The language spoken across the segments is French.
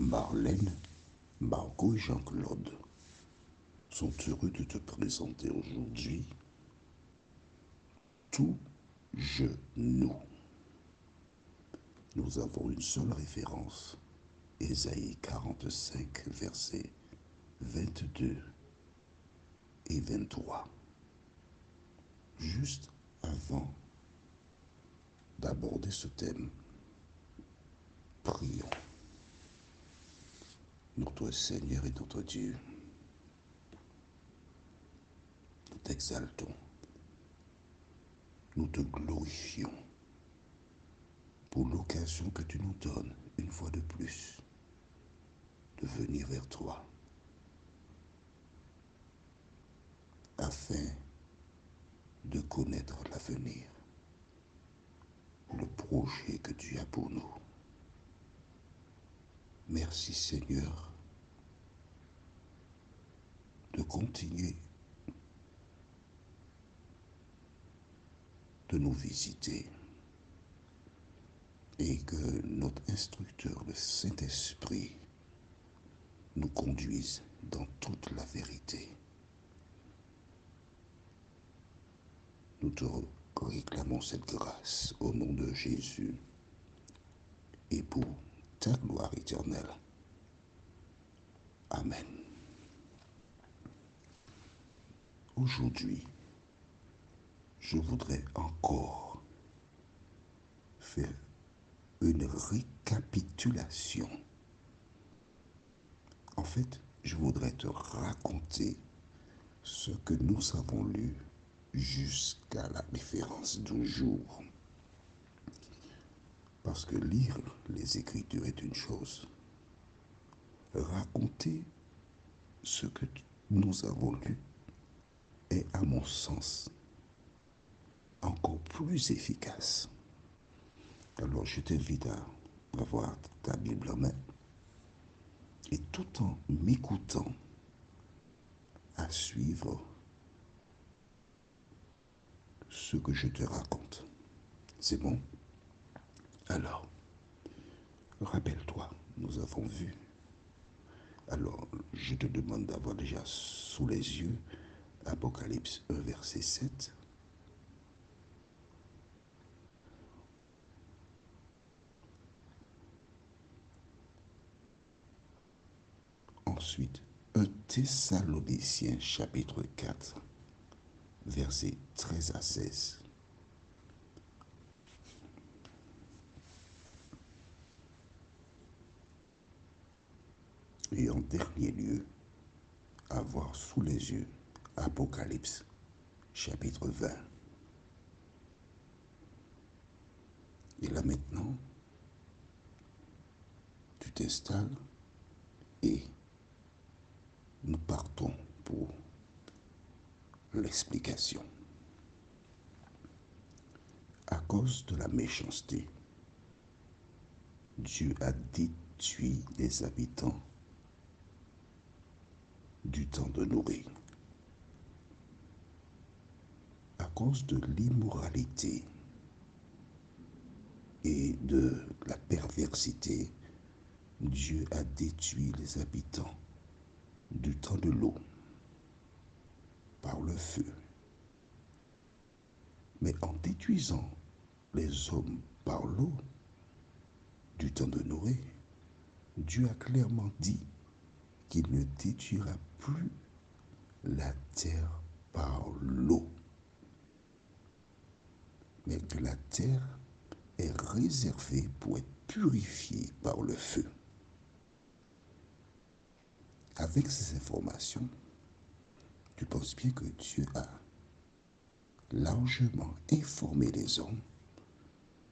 Marlène, Margot et Jean-Claude sont heureux de te présenter aujourd'hui Tout genou. Nous avons une seule référence, Ésaïe 45, versets 22 et 23. Juste avant d'aborder ce thème, prions. Notre Seigneur et notre Dieu, nous t'exaltons, nous te glorifions pour l'occasion que tu nous donnes une fois de plus de venir vers toi afin de connaître l'avenir, le projet que tu as pour nous. Merci Seigneur de continuer de nous visiter et que notre instructeur, le Saint-Esprit, nous conduise dans toute la vérité. Nous te réclamons cette grâce au nom de Jésus et pour ta gloire éternelle. Amen. Aujourd'hui, je voudrais encore faire une récapitulation. En fait, je voudrais te raconter ce que nous avons lu jusqu'à la référence du jour. Parce que lire les Écritures est une chose. Raconter ce que nous avons lu est, à mon sens, encore plus efficace. Alors je t'invite à avoir ta Bible en main et tout en m'écoutant, à suivre ce que je te raconte. C'est bon? Alors, rappelle-toi, nous avons vu. Alors, je te demande d'avoir déjà sous les yeux Apocalypse 1, verset 7. Ensuite, 1 Thessaloniciens, chapitre 4, versets 13 à 16. Et en dernier lieu, avoir sous les yeux Apocalypse, chapitre 20. Et là maintenant, tu t'installes et nous partons pour l'explication. À cause de la méchanceté, Dieu a détruit les habitants du temps de Noé. À cause de l'immoralité et de la perversité, Dieu a détruit les habitants du temps de l'eau par le feu. Mais en détruisant les hommes par l'eau du temps de Noé, Dieu a clairement dit qu'il ne détruira plus la terre par l'eau, mais que la terre est réservée pour être purifiée par le feu. Avec ces informations, tu penses bien que Dieu a largement informé les hommes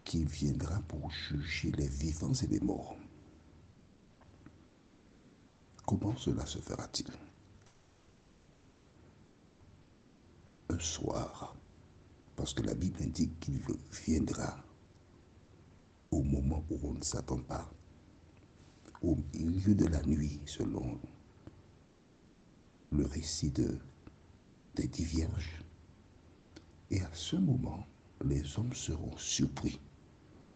qu'il viendra pour juger les vivants et les morts. Comment cela se fera-t-il? Un soir, parce que la Bible indique qu'il viendra au moment où on ne s'attend pas, au milieu de la nuit, selon le récit des 10 vierges. Et à ce moment, les hommes seront surpris,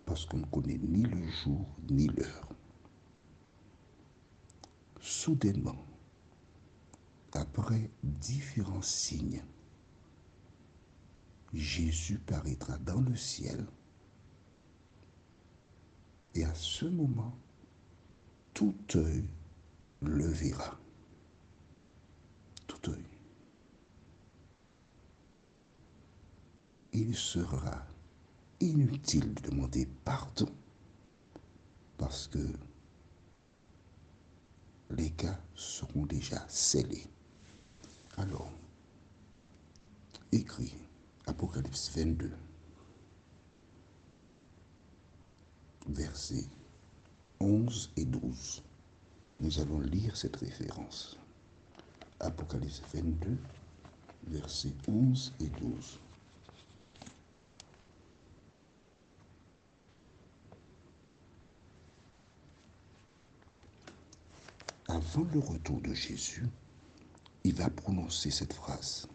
parce qu'on ne connaît ni le jour ni l'heure. soudainement, après différents signes, Jésus paraîtra dans le ciel et à ce moment, tout œil le verra. Tout œil. Il sera inutile de demander pardon parce que les cas seront déjà scellés. Alors, écrit Apocalypse 22, versets 11 et 12. Nous allons lire cette référence. Apocalypse 22, versets 11 et 12. Avant le retour de Jésus, il va prononcer cette phrase.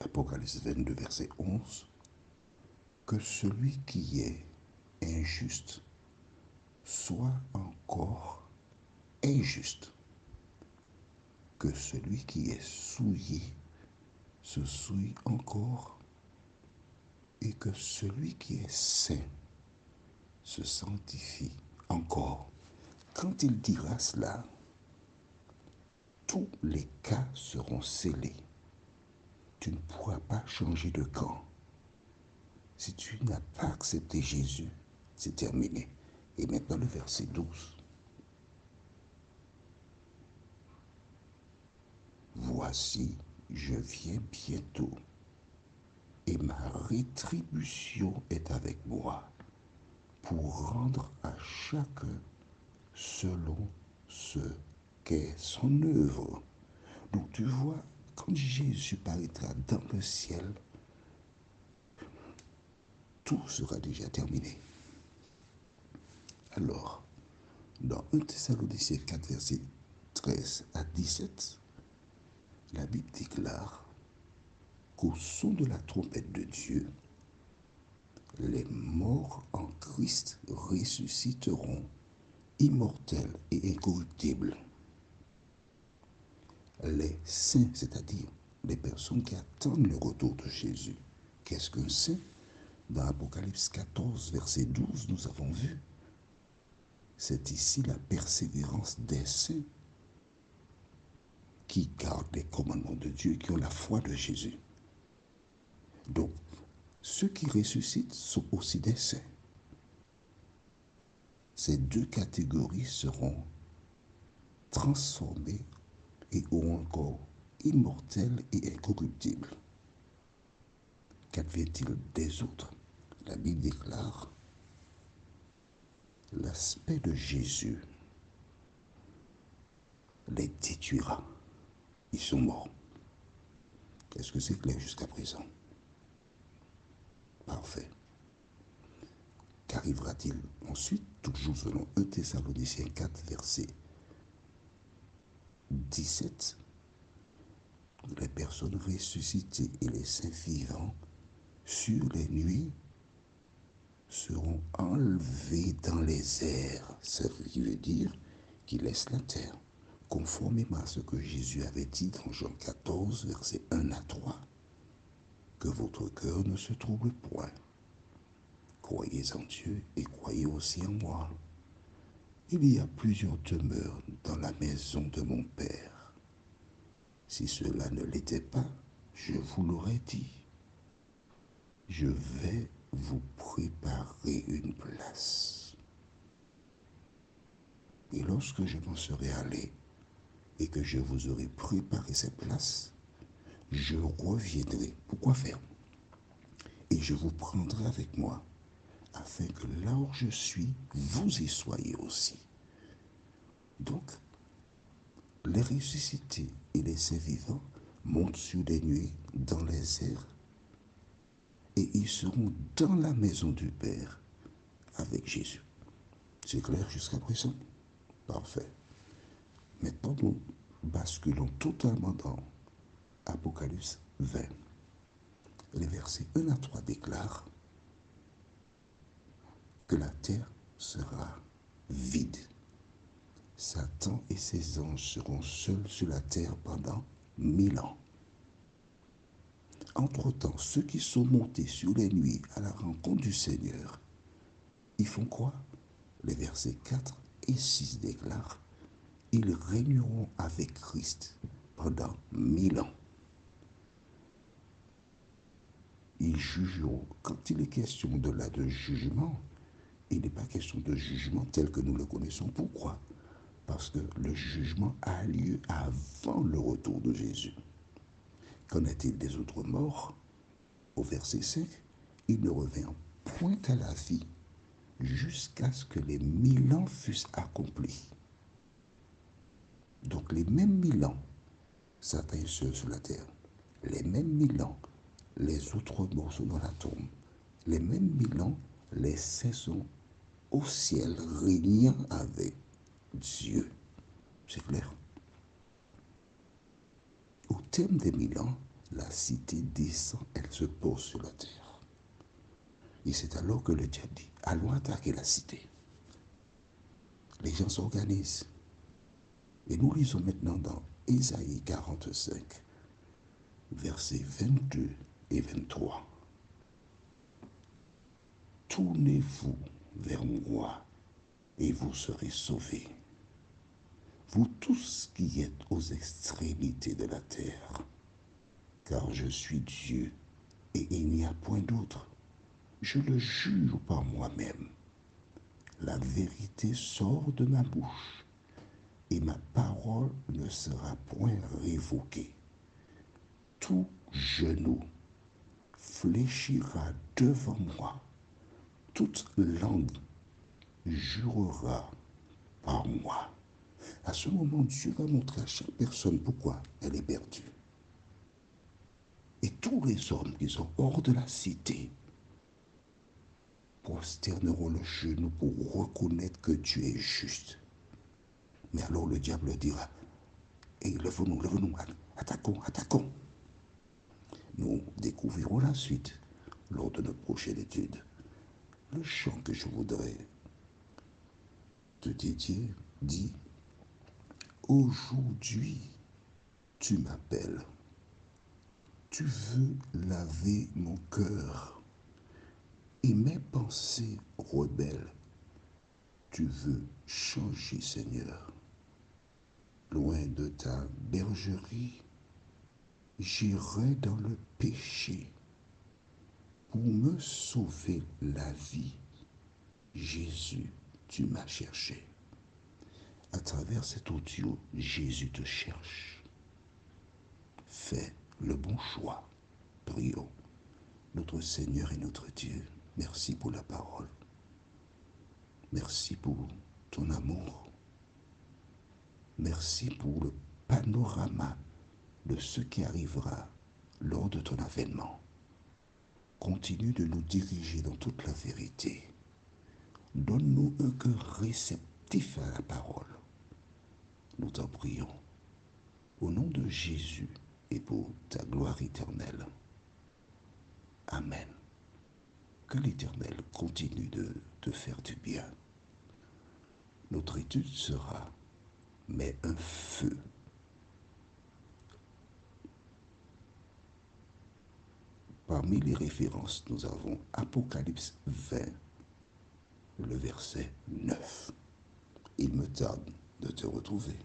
Apocalypse 22, verset 11. Que celui qui est injuste soit encore injuste. Que celui qui est souillé se souille encore. Et que celui qui est saint se sanctifie encore. Quand il dira cela, tous les cas seront scellés. Tu ne pourras pas changer de camp. Si tu n'as pas accepté Jésus, c'est terminé. Et maintenant le verset 12. Voici, je viens bientôt, et ma rétribution est avec moi, pour rendre à chacun selon ce qu'est son œuvre. Donc tu vois, quand Jésus paraîtra dans le ciel, tout sera déjà terminé. Alors, dans 1 Thessaloniciens 4, versets 13 à 17, la Bible déclare qu'au son de la trompette de Dieu, les morts en Christ ressusciteront, immortels et incorruptibles. Les saints, c'est-à-dire les personnes qui attendent le retour de Jésus. Qu'est-ce qu'un saint? Dans Apocalypse 14, verset 12, nous avons vu. C'est ici la persévérance des saints qui gardent les commandements de Dieu, qui ont la foi de Jésus. Donc, ceux qui ressuscitent sont aussi des saints. Ces deux catégories seront transformées et auront un corps immortel et incorruptible. Qu'advient-il des autres? La Bible déclare l'aspect de Jésus les détruira. Ils sont morts. Est-ce que c'est clair jusqu'à présent? Parfait. Qu'arrivera-t-il ensuite? Toujours selon 1 Thessaloniciens 4, verset 17. Les personnes ressuscitées et les saints vivants sur les nuées seront enlevés dans les airs. Ça veut dire qu'ils laissent la terre, conformément à ce que Jésus avait dit dans Jean 14, versets 1 à 3. Que votre cœur ne se trouble point. Croyez en Dieu et croyez aussi en moi. Il y a plusieurs demeures dans la maison de mon Père. Si cela ne l'était pas, je vous l'aurais dit. Je vais vous préparer une place. Et lorsque je m'en serai allé et que je vous aurai préparé cette place, je reviendrai. Pourquoi faire? Et je vous prendrai avec moi, afin que là où je suis, vous y soyez aussi. Donc, les ressuscités et les saints vivants montent sur les nuées dans les airs et ils seront dans la maison du Père avec Jésus. C'est clair jusqu'à présent? Parfait. Maintenant, nous basculons totalement dans Apocalypse 20. Les versets 1 à 3 déclarent que la terre sera vide. Satan et ses anges seront seuls sur la terre pendant 1000 ans. Entre-temps, ceux qui sont montés sur les nuits à la rencontre du Seigneur, ils font quoi? Les versets 4 et 6 déclarent: ils régneront avec Christ pendant 1000 ans. Ils jugeront. Quand il est question de jugement, il n'est pas question de jugement tel que nous le connaissons. Pourquoi? Parce que le jugement a lieu avant le retour de Jésus. Qu'en est-il des autres morts? Au verset 5, il ne revint point à la vie jusqu'à ce que les 1000 ans fussent accomplis. Donc les mêmes 1000 ans, Satan est seul sur la terre. Les mêmes 1000 ans, les autres morts sont dans la tombe. Les mêmes 1000 ans, les saints sont au ciel, régnant avec Dieu. C'est clair? Au terme des 1000 ans, la cité descend, elle se pose sur la terre. Et c'est alors que le diable dit: allons attaquer la cité. Les gens s'organisent. Et nous lisons maintenant dans Ésaïe 45, versets 22 et 23. Tournez-vous vers moi et vous serez sauvés, vous tous qui êtes aux extrémités de la terre, car je suis Dieu et il n'y a point d'autre. Je le jure par moi-même. La vérité sort de ma bouche et ma parole ne sera point révoquée. Tout genou fléchira devant moi, toute langue jurera par moi. À ce moment, Dieu va montrer à chaque personne pourquoi elle est perdue. Et tous les hommes qui sont hors de la cité prosterneront le genou pour reconnaître que Dieu est juste. Mais alors le diable dira: hey, lève-nous, attaquons, attaquons. Nous découvrirons la suite lors de notre prochaine étude. Le chant que je voudrais te dédier dit: aujourd'hui, tu m'appelles. Tu veux laver mon cœur et mes pensées rebelles. Tu veux changer, Seigneur. Loin de ta bergerie, j'irai dans le péché pour me sauver la vie. Jésus, tu m'as cherché. À travers cet audio, Jésus te cherche. Fais le bon choix. Prions. Notre Seigneur et notre Dieu, merci pour la parole. Merci pour ton amour. Merci pour le panorama de ce qui arrivera lors de ton avènement. Continue de nous diriger dans toute la vérité. Donne-nous un cœur réceptif à la parole. Nous t'en prions. Au nom de Jésus et pour ta gloire éternelle. Amen. Que l'Éternel continue de te faire du bien. Notre étude sera: mais un feu. Parmi les références, nous avons Apocalypse 20, le verset 9. Il me tarde de te retrouver.